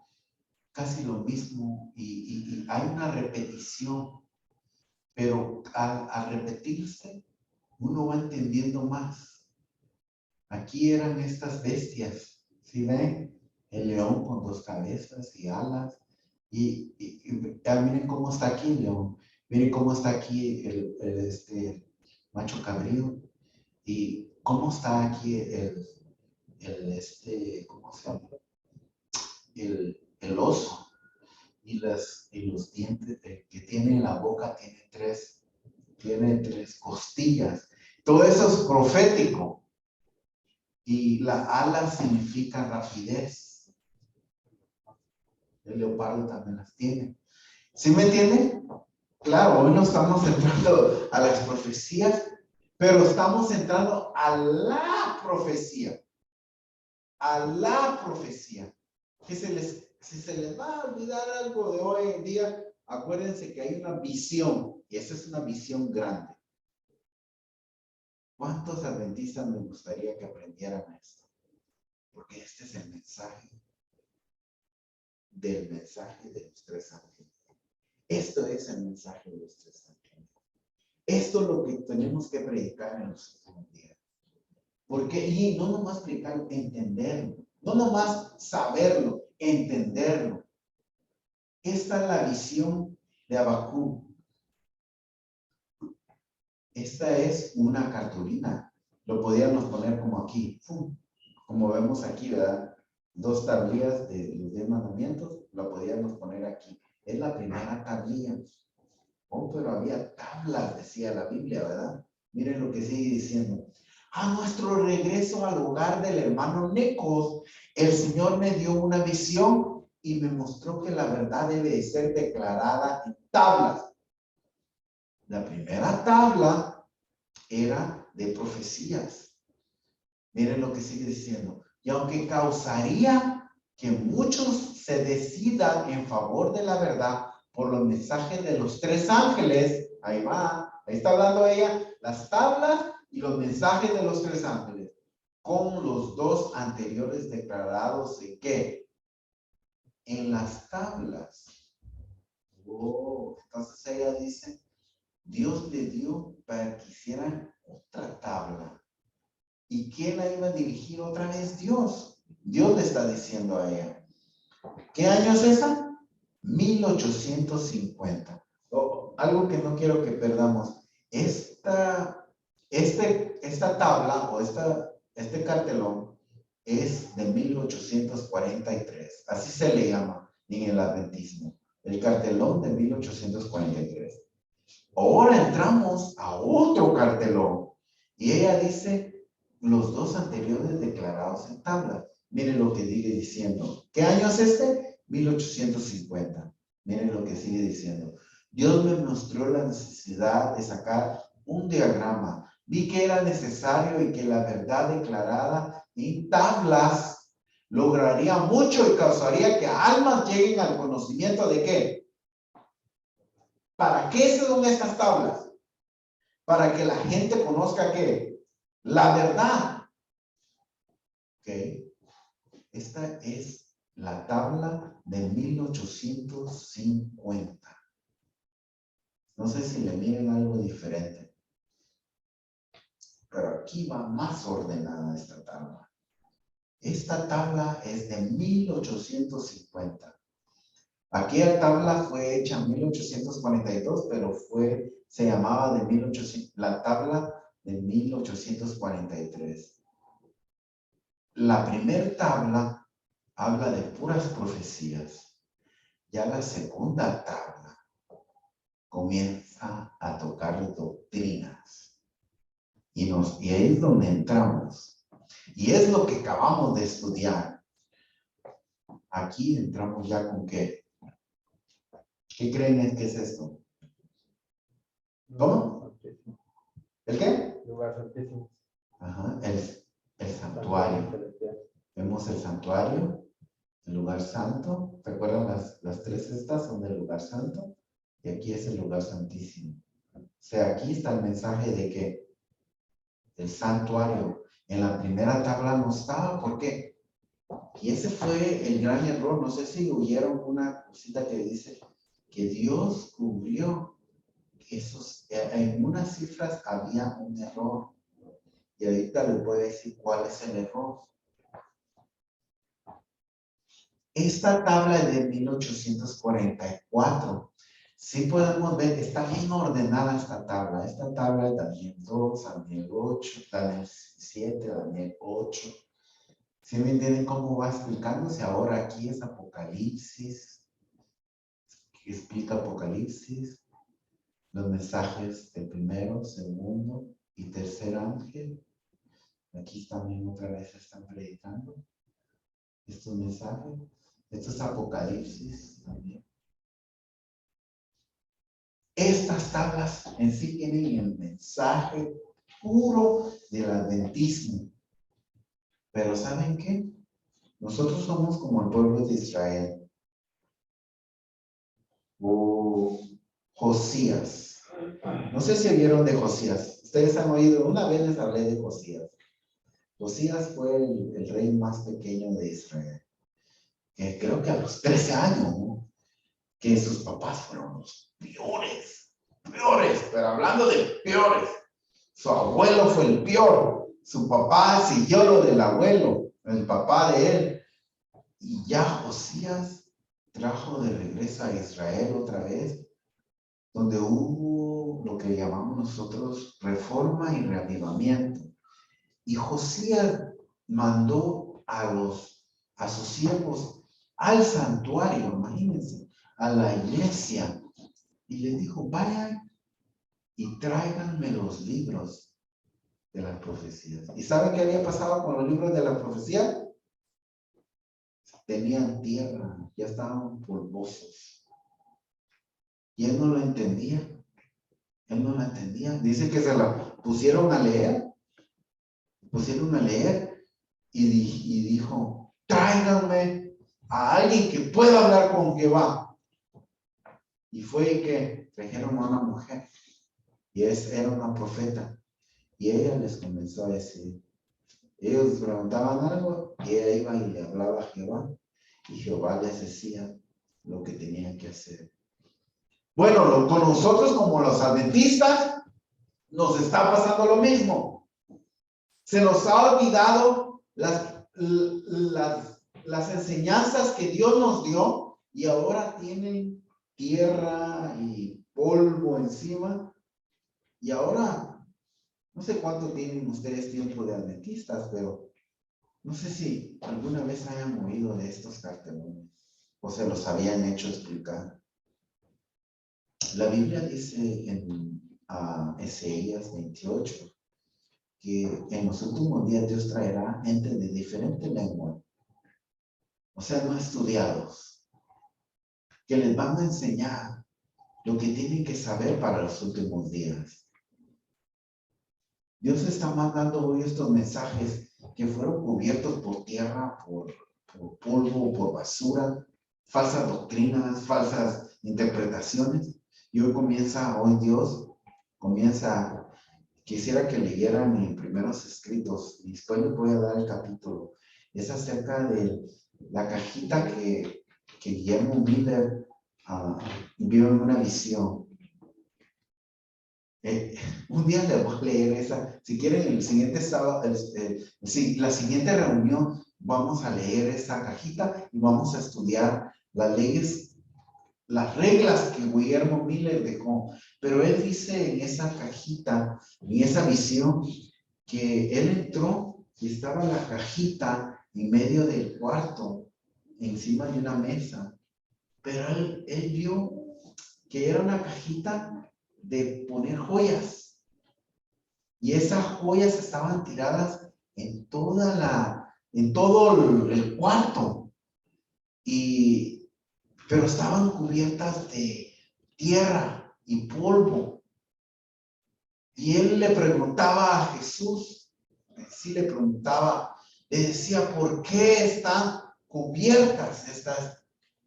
casi lo mismo. Y hay una repetición. Pero al repetirse, uno va entendiendo más. Aquí eran estas bestias, ¿sí ven? El león con 2 cabezas y alas. Y miren cómo está aquí el león. Miren cómo está aquí el macho cabrío. Y cómo está aquí ¿cómo se llama? El oso. Y los dientes que tiene en la boca tiene tres costillas. Todo eso es profético. Y la ala significa rapidez. El leopardo también las tiene. ¿Sí me entienden? Claro, hoy no estamos entrando a las profecías, pero estamos entrando a la profecía. A la profecía. Si se les va a olvidar algo de hoy en día, acuérdense que hay una visión, y esa es una visión grande. ¿Cuántos adventistas me gustaría que aprendieran esto? Porque este es el mensaje de los tres ángeles. Esto es el mensaje de los tres ángeles. Esto es lo que tenemos que predicar en los últimos días. Porque, y no nomás predicarlo, entenderlo. No nomás saberlo, entenderlo. Esta es la visión de Habacuc. Esta es una cartulina. Lo podíamos poner como aquí. Como vemos aquí, ¿verdad? 2 tablillas de los 10 mandamientos. Lo podíamos poner aquí. Es la primera tablilla. Oh, pero había tablas, decía la Biblia, ¿verdad? Miren lo que sigue diciendo. A nuestro regreso al hogar del hermano Necos, el Señor me dio una visión y me mostró que la verdad debe de ser declarada en tablas. La primera tabla era de profecías. Miren lo que sigue diciendo. Y aunque causaría que muchos se decidan en favor de la verdad por los mensajes de los tres ángeles, ahí va, ahí está hablando ella, las tablas y los mensajes de los tres ángeles, con los 2 anteriores declarados en qué? En las tablas. Oh, entonces ella dice, Dios le dio para que hicieran otra tabla. ¿Y quién la iba a dirigir otra vez? Dios. Dios le está diciendo a ella. ¿Qué año es esa? 1850. Oh, algo que no quiero que perdamos. Esta tabla o este cartelón es de 1843. Así se le llama en el adventismo. El cartelón de 1843. Ahora entramos a otro cartelón. Y ella dice los 2 anteriores declarados en tabla. Miren lo que sigue diciendo. ¿Qué año es este? 1850. Miren lo que sigue diciendo. Dios me mostró la necesidad de sacar un diagrama. Vi que era necesario y que la verdad declarada en tablas lograría mucho y causaría que almas lleguen al conocimiento de qué. ¿Para qué son estas tablas? Para que la gente conozca qué. La verdad. Ok. Esta es la tabla de 1850. No sé si le miren algo diferente. Pero aquí va más ordenada esta tabla. Esta tabla es de 1850. Aquella tabla fue hecha en 1842, pero se llamaba la tabla de 1843. La primera tabla habla de puras profecías. Ya la segunda tabla comienza a tocar doctrinas. Y ahí es donde entramos. Y es lo que acabamos de estudiar. Aquí entramos ya con ¿qué? ¿Qué creen que es esto? ¿Cómo? ¿El qué? Lugar santísimo. Ajá, el santuario. Vemos el santuario, el lugar santo. ¿Recuerdan las 3 estas son del lugar santo? Y aquí es el lugar santísimo. O sea, aquí está el mensaje de que el santuario en la primera tabla no estaba. ¿Por qué? Y ese fue el gran error. No sé si oyeron una cosita que dice que Dios cubrió esos. En unas cifras había un error. Y ahorita les voy a decir cuál es el error. Esta tabla es de 1844. Sí podemos ver, está bien ordenada esta tabla. Esta tabla es Daniel 2, Daniel 8, Daniel 7, Daniel 8. ¿Sí me entienden cómo va explicándose? Ahora aquí es Apocalipsis. Explica Apocalipsis. Los mensajes del primero, segundo y tercer ángel. Aquí también otra vez están predicando estos mensajes. Esto es Apocalipsis también. Estas tablas en sí tienen el mensaje puro del adventismo. Pero ¿saben qué? Nosotros somos como el pueblo de Israel. o Josías. No sé si vieron de Josías. Ustedes han oído, una vez les hablé de Josías. Josías fue el rey más pequeño de Israel. Que creo que a los 13 años, ¿no? Que sus papás fueron los peores, pero hablando de peores. Su abuelo fue el peor. Su papá siguió lo del abuelo, el papá de él. Y ya Josías trajo de regreso a Israel otra vez, donde hubo lo que llamamos nosotros reforma y reavivamiento. Y Josías mandó a sus siervos al santuario, imagínense, a la iglesia, y le dijo, vayan y tráiganme los libros de las profecías. ¿Y saben qué había pasado con los libros de la profecía? Tenían tierra, ya estaban polvosos. Y él no lo entendía. Él no la entendía. Dice que se la pusieron a leer. Y dijo, tráiganme a alguien que pueda hablar con Jehová. Y fue que trajeron a una mujer. Y era una profeta. Y ella les comenzó a decir, ellos preguntaban algo y ella iba y le hablaba a Jehová. Y Jehová les decía lo que tenían que hacer. Bueno, con nosotros como los adventistas nos está pasando lo mismo. Se nos ha olvidado las enseñanzas que Dios nos dio y ahora tienen tierra y polvo encima. Y ahora, no sé cuánto tienen ustedes tiempo de adventistas, pero no sé si alguna vez hayan oído de estos cartelones o se los habían hecho explicar. La Biblia dice en Ezeías 28 que en los últimos días Dios traerá gente de diferente lengua, o sea, no estudiados, que les van a enseñar lo que tienen que saber para los últimos días. Dios está mandando hoy estos mensajes que fueron cubiertos por tierra, por polvo, por basura, falsas doctrinas, falsas interpretaciones. Y hoy Dios comienza, quisiera que leyeran mis primeros escritos, y después les voy a dar el capítulo. Es acerca de la cajita que Guillermo Miller vio en una visión. Un día les voy a leer esa. Si quieren, el siguiente sábado, la siguiente reunión, vamos a leer esa cajita y vamos a estudiar las leyes, las reglas que Guillermo Miller dejó. Pero él dice en esa cajita, en esa visión, que él entró y estaba la cajita en medio del cuarto, encima de una mesa. Pero él vio que era una cajita de poner joyas. Y esas joyas estaban tiradas en todo el cuarto. Pero estaban cubiertas de tierra y polvo. Y él le preguntaba a Jesús, le decía, ¿por qué están cubiertas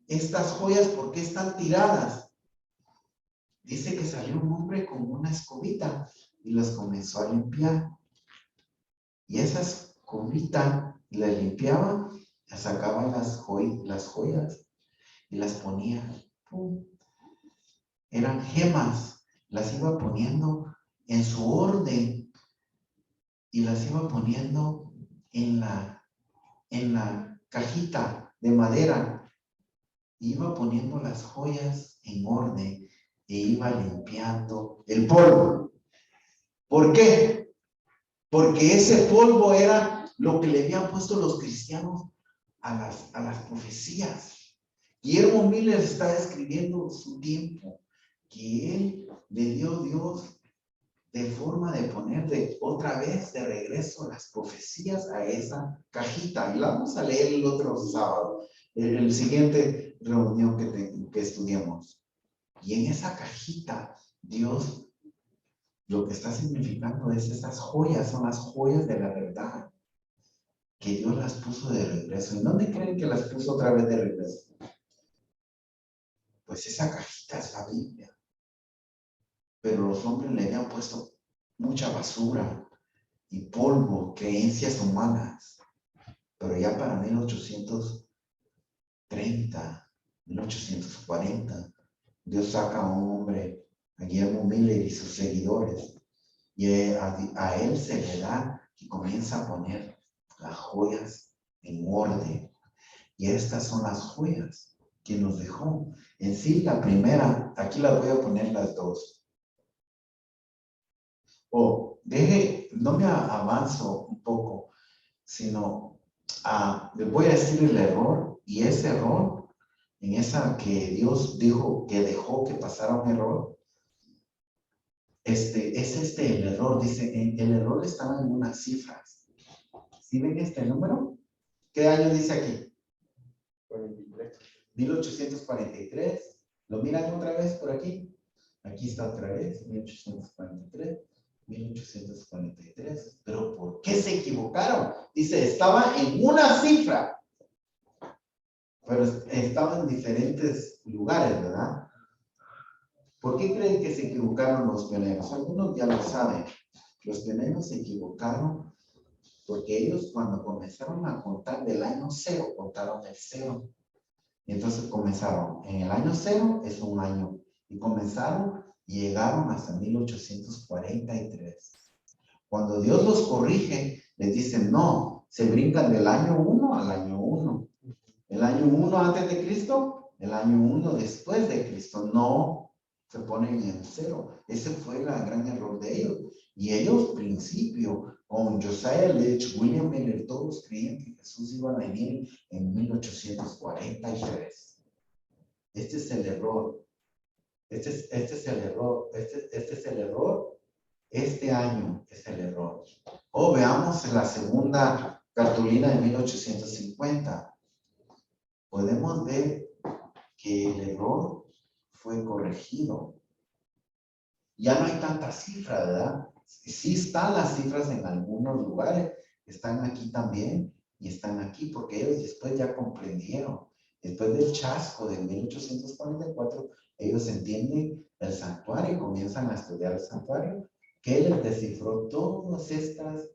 estas joyas? ¿Por qué están tiradas? Dice que salió un hombre con una escobita y las comenzó a limpiar. Y esa escobita la limpiaba, la sacaba las joyas y las ponía. ¡Pum! Eran gemas, las iba poniendo en su orden y las iba poniendo en la cajita de madera. Iba poniendo las joyas en orden e iba limpiando el polvo. ¿Por qué? Porque ese polvo era lo que le habían puesto los cristianos a las profecías. Guillermo Miller está describiendo su tiempo, que él le dio Dios de forma de poner otra vez de regreso las profecías a esa cajita. Y la vamos a leer el otro sábado, el siguiente reunión que estudiamos. Y en esa cajita, Dios, lo que está significando es esas joyas, son las joyas de la verdad, que Dios las puso de regreso. ¿Y dónde creen que las puso otra vez de regreso? pues esa cajita es la Biblia. Pero los hombres le habían puesto mucha basura y polvo, creencias humanas. Pero ya para 1830, 1840, Dios saca a un hombre, a Guillermo Miller y sus seguidores, y a él se le da y comienza a poner las joyas en orden. Y estas son las joyas que nos dejó. En sí, la primera, aquí las voy a poner las dos. No me avanzo un poco, sino les voy a decir el error, y ese error, en esa que Dios dijo que dejó que pasara un error, es el error. Dice, el error estaba en unas cifras. ¿Sí ven este número? ¿Qué año dice aquí? 43. 1843. ¿Lo miran otra vez por aquí? Aquí está otra vez, 1843. 1843. ¿Pero por qué se equivocaron? Dice, estaba en una cifra, pero estaba en diferentes lugares, ¿verdad? ¿Por qué creen que se equivocaron los pioneros? Algunos ya lo saben. Los pioneros se equivocaron porque ellos, cuando comenzaron a contar del año 0, contaron el 0. Y entonces comenzaron, en el año 0 es un año, y comenzaron y llegaron hasta 1843. Cuando Dios los corrige, les dicen, no, se brincan del año 1 al año 1. El año 1 antes de Cristo, el año 1 después de Cristo. No, se ponen en 0. Ese fue el gran error de ellos. Y ellos, principio, con Josiah Litch, William Miller, todos creían que Jesús iba a venir en 1843. Este es el error. Este es el error. Este es el error. Este año es el error. Veamos la segunda cartulina de 1850. Podemos ver que el error fue corregido. Ya no hay tantas cifras, ¿verdad? Sí están las cifras en algunos lugares, están aquí también y están aquí, porque ellos después ya comprendieron. Después del chasco de 1844, ellos entienden el santuario y comienzan a estudiar el santuario, que les descifró todas estas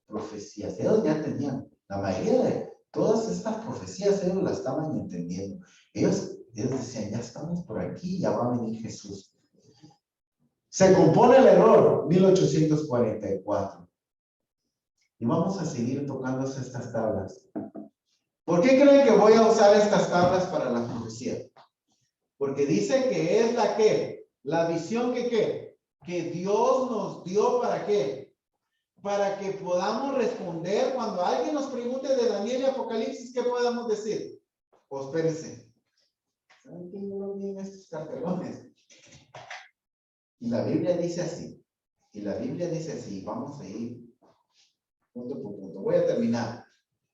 profecías. Ellos ya tenían, la mayoría de todas estas profecías, ellos las estaban entendiendo. Ellos decían, ya estamos por aquí, ya va a venir Jesús. Se compone el error, 1844. Y vamos a seguir tocando estas tablas. ¿Por qué creen que voy a usar estas tablas para la profecía? Porque dice que es la que, la visión que Dios nos dio para qué. Para que podamos responder cuando alguien nos pregunte de Daniel y Apocalipsis, ¿qué podamos decir? Pues espérense. ¿Saben quién no vi en estos cartelones? Y la Biblia dice así. Y la Biblia dice así. Vamos a ir punto por punto. Voy a terminar.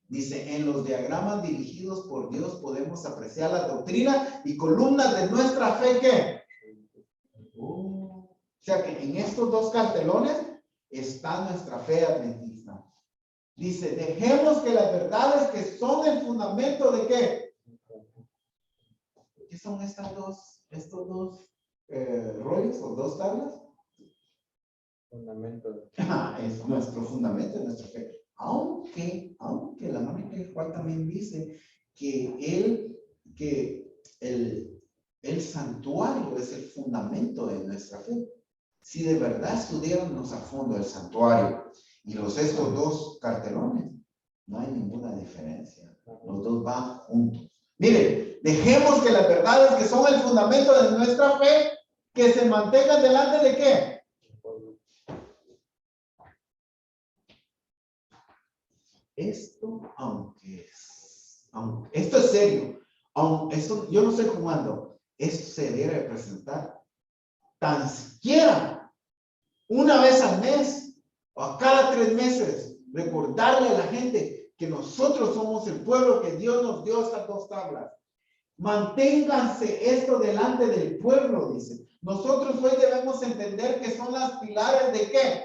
Dice, en los diagramas dirigidos por Dios podemos apreciar la doctrina y columnas de nuestra fe, ¿qué? O sea que en estos dos cartelones está nuestra fe adventista. Dice, dejemos que las verdades que son el fundamento de ¿qué? ¿Qué son estos dos rollos o dos tablas? Fundamento. Es nuestro fundamento, nuestra fe. Aunque la Mónica Juan también dice que el santuario es el fundamento de nuestra fe. Si de verdad estudiáramos a fondo el santuario y estos dos cartelones, no hay ninguna diferencia. Los dos van juntos. Miren, dejemos que las verdades que son el fundamento de nuestra fe, que se mantengan delante de ¿qué? Esto, esto es serio, esto, yo no estoy jugando, esto se debe presentar tan siquiera una vez al mes o a cada 3 meses, recordarle a la gente que nosotros somos el pueblo que Dios nos dio estas dos tablas. Manténganse esto delante del pueblo, dice. Nosotros hoy debemos entender que son las pilares de ¿qué?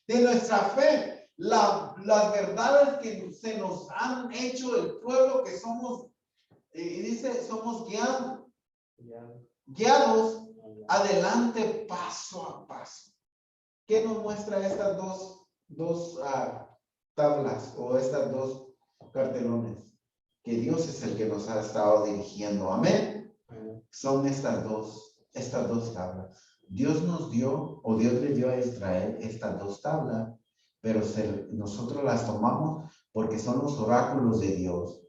De nuestra fe. Las verdades que se nos han hecho el pueblo que somos, y dice, somos guiados guiados adelante paso a paso. ¿Qué nos muestra estas dos tablas o estas dos cartelones? Que Dios es el que nos ha estado dirigiendo. Amén. Son estas dos tablas. Dios nos dio, o Dios le dio a Israel estas dos tablas, pero nosotros las tomamos porque son los oráculos de Dios.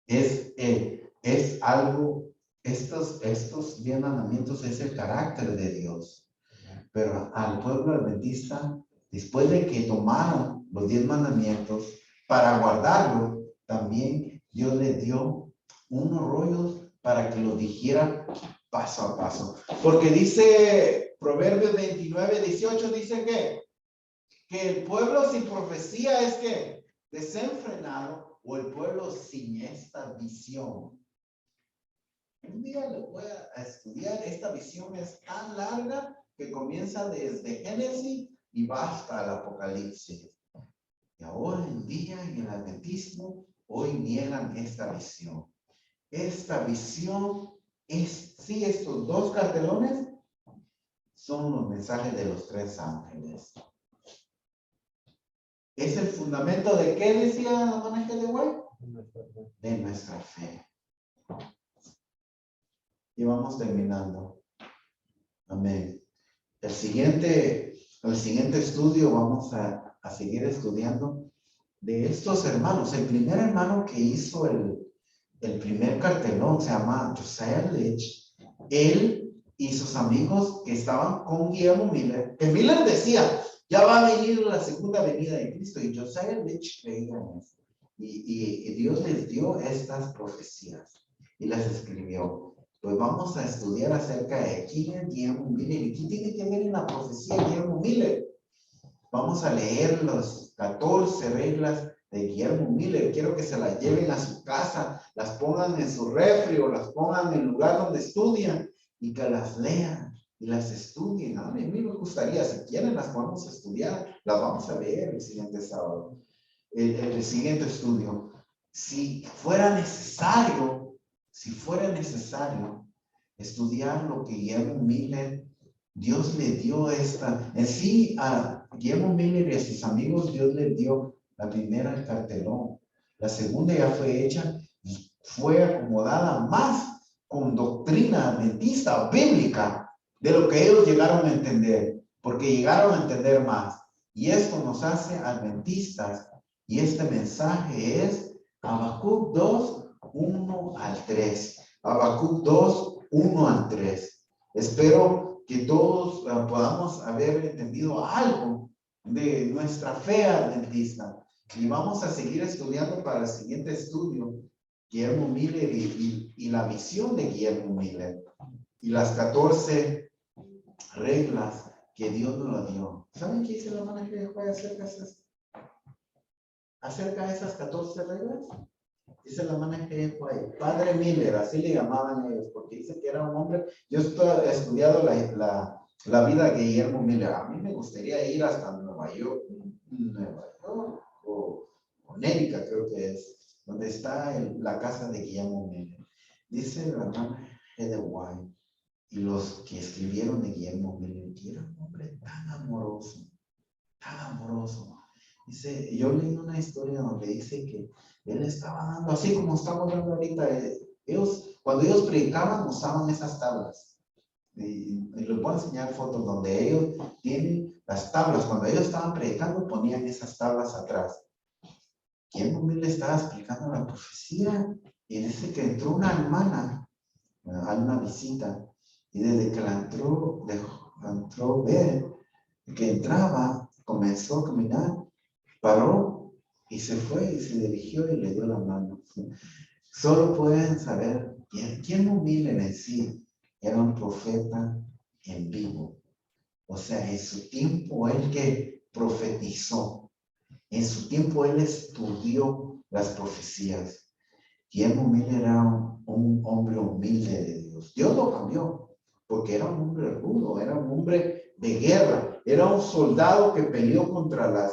Es algo, estos 10 mandamientos es el carácter de Dios. Pero al pueblo adventista, después de que tomaron los 10 mandamientos para guardarlo, también Dios les dio unos rollos para que los dijera paso a paso. Porque dice Proverbios 29:18, dice que el pueblo sin profecía es que desenfrenado, o el pueblo sin esta visión. Un día lo voy a estudiar. Esta visión es tan larga que comienza desde Génesis y va hasta el Apocalipsis. Y ahora en día en el adventismo, hoy niegan esta visión. Esta visión es, sí, estos dos cartelones son los mensajes de los 3 ángeles. ¿Es el fundamento de qué decía la hermana G. de White? De nuestra fe. Y vamos terminando. Amén. El siguiente estudio vamos a seguir estudiando de estos hermanos. El primer hermano que hizo el primer cartelón se llama Josiah Litch. Él y sus amigos que estaban con Guillermo Miller, que Miller decía, ya va a venir la segunda venida de Cristo, y Josiah Litch creía en eso. Y Dios les dio estas profecías y las escribió. Pues vamos a estudiar acerca de quién es Guillermo Miller y qué tiene que ver en la profecía de Guillermo Miller. Vamos a leer las 14 reglas de Guillermo Miller. Quiero que se las lleven a su casa, las pongan en su refri o las pongan en el lugar donde estudian y que las lean y las estudien. A mí me gustaría, si quieren las podemos estudiar, las vamos a leer el siguiente sábado, el siguiente estudio. Si fuera necesario estudiar lo que Guillermo Miller, Dios le dio en sí a Guillermo Miller y a sus amigos, Dios les dio la primera el cartelón. La segunda ya fue hecha y fue acomodada más con doctrina adventista, bíblica, de lo que ellos llegaron a entender, porque llegaron a entender más. Y esto nos hace adventistas. Y este mensaje es Habacuc 2, 1 al 3. Habacuc 2, 1 al 3. Espero que todos podamos haber entendido algo de nuestra fe adventista. Y vamos a seguir estudiando para el siguiente estudio Guillermo Miller y la visión de Guillermo Miller y las 14 reglas que Dios nos dio. ¿Saben qué dice la hermana que fue acerca de esas 14 reglas? Dice la hermana que Padre Miller, así le llamaban ellos, porque dice que era un hombre. Yo he estudiado la vida de Guillermo Miller. A mí me gustaría ir hasta Nueva York o América, creo que es, donde está la casa de Guillermo Miller. Dice la hermana G. de White y los que escribieron de Guillermo Miller, que era un hombre tan amoroso, tan amoroso. Dice, yo leí una historia donde dice que él estaba dando, así como estamos dando ahorita, cuando ellos predicaban usaban esas tablas. Y les voy a enseñar fotos donde ellos tienen las tablas. Cuando ellos estaban predicando ponían esas tablas atrás. Guillermo Miller estaba explicando la profecía y dice que entró una hermana a una visita y desde que la entró ver que entraba, comenzó a caminar, paró y se fue y se dirigió y le dio la mano. Solo pueden saber quién Miller en sí era un profeta en vivo. O sea, en su tiempo él que profetizó, en su tiempo él estudió las profecías. Guillermo Miller era un hombre humilde de Dios. Dios lo cambió porque era un hombre rudo, era un hombre de guerra, era un soldado que peleó contra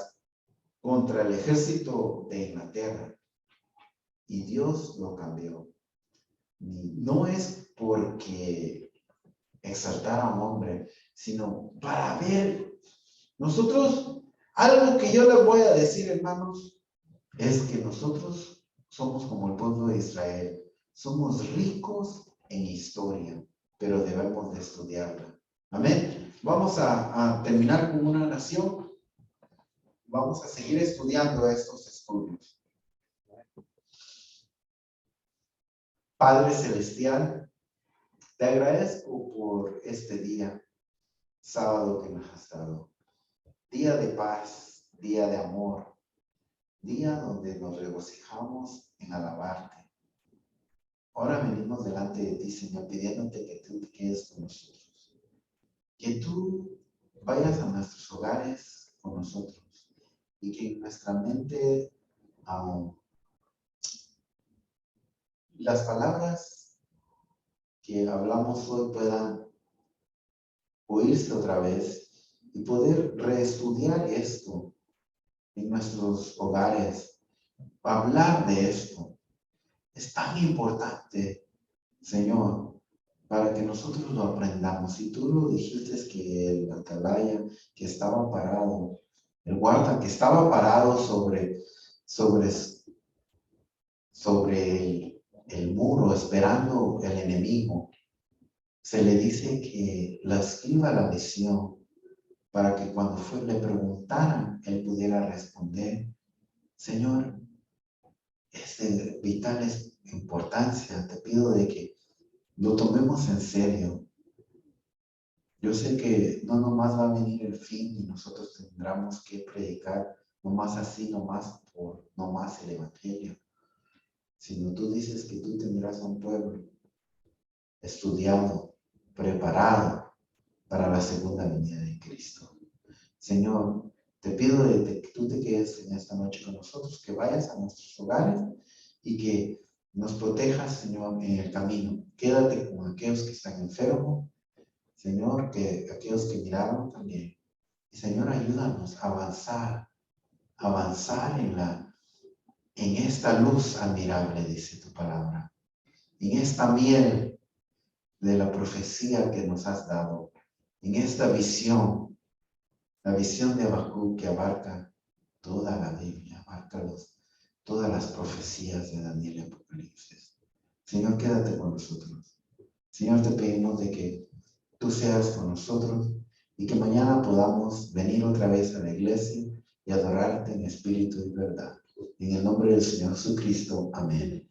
el ejército de Inglaterra. Y Dios lo cambió. no es porque exaltar a un hombre, sino para ver. Nosotros, algo que yo les voy a decir, hermanos, es que nosotros somos como el pueblo de Israel. Somos ricos en historia, pero debemos de estudiarla. Amén. Vamos a terminar con una oración. Vamos a seguir estudiando estos estudios. Padre Celestial, te agradezco por este día, sábado que nos has dado. Día de paz, día de amor, día donde nos regocijamos en alabarte. Ahora venimos delante de ti, Señor, pidiéndote que tú te quedes con nosotros. Que tú vayas a nuestros hogares con nosotros y que en nuestra mente las palabras que hablamos hoy puedan oírse otra vez y poder reestudiar esto en nuestros hogares, hablar de esto. Es tan importante, Señor, para que nosotros lo aprendamos. Y tú lo dijiste que el atalaya que estaba parado, el guarda que estaba parado sobre el muro esperando el enemigo, se le dice que la escriba la visión para que cuando le preguntaran, él pudiera responder. Señor, es de vital importancia. Te pido de que lo tomemos en serio. Yo sé que no nomás va a venir el fin y nosotros tendremos que predicar nomás así, nomás el evangelio. Sino tú dices que tú tendrás un pueblo estudiado, preparado para la segunda venida de Cristo. Señor, te pido que tú te quedes en esta noche con nosotros, que vayas a nuestros hogares y que nos protejas, Señor, en el camino. Quédate con aquellos que están enfermos, Señor, que aquellos que miraron también. Y Señor, ayúdanos a avanzar en esta luz admirable, dice tu palabra, en esta miel de la profecía que nos has dado, en esta visión, la visión de Habacuc que abarca toda la Biblia, abarca todas las profecías de Daniel y Apocalipsis. Señor, quédate con nosotros. Señor, te pedimos de que tú seas con nosotros y que mañana podamos venir otra vez a la iglesia y adorarte en espíritu y verdad. En el nombre del Señor Jesucristo. Amén.